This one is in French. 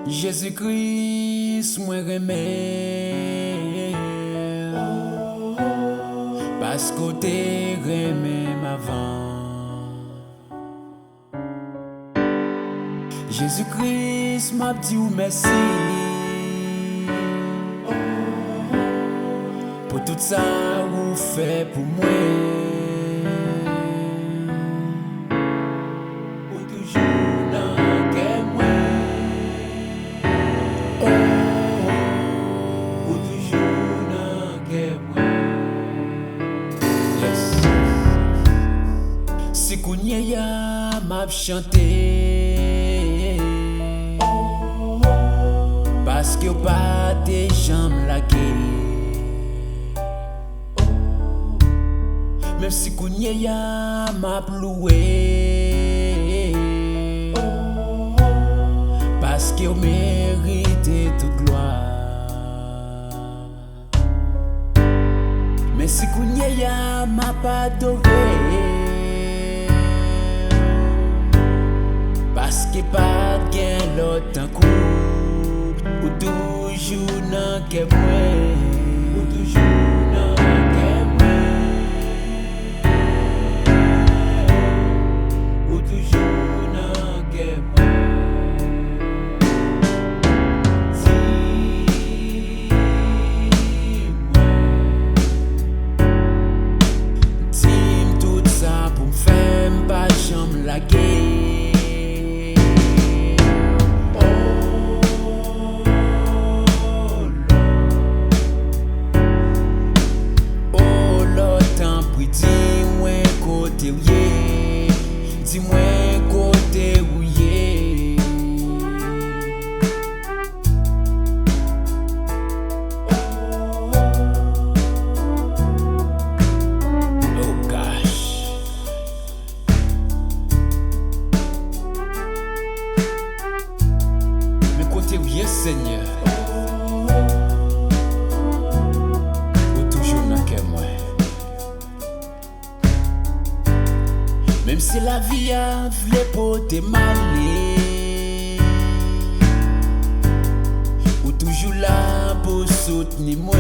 Jésus-Christ, moi remets, parce que t'es remets avant. Jésus-Christ m'a dit ou merci pour tout ça ou fait pour moi. Si kounye ya m'a chanté parce que pas des jambes lagué. Même si kounye ya m'a loué parce que mérite toute gloire. Mais si kounye ya m'a pas adoré parce que pas gain l'autre un coup ou toujours nan que moi ou toujours nan que moi ou toujours nan que moi. Dis-moi tout ça pour me faire pas jambe la guerre. Dis-moi côté où yé. Oh gosh. Mais côté où yé, Seigneur. Ou toujours n'a que moi. Même si la vie a voulu pour te maler, ou toujours là pour soutenir moi.